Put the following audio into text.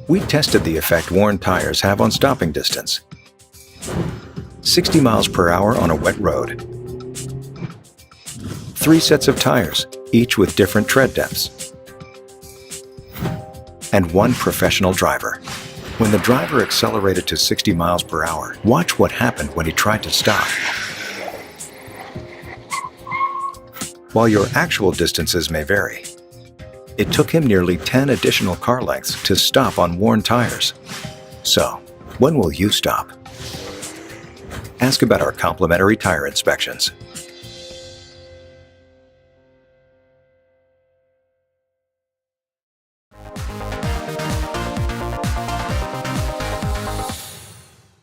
We tested the effect worn tires have on stopping distance. 60 miles per hour on a wet road. 3 sets of tires, each with different tread depths. And 1 professional driver. When the driver accelerated to 60 miles per hour, watch what happened when he tried to stop. While your actual distances may vary, it took him nearly 10 additional car lengths to stop on worn tires. So, when will you stop? Ask about our complimentary tire inspections.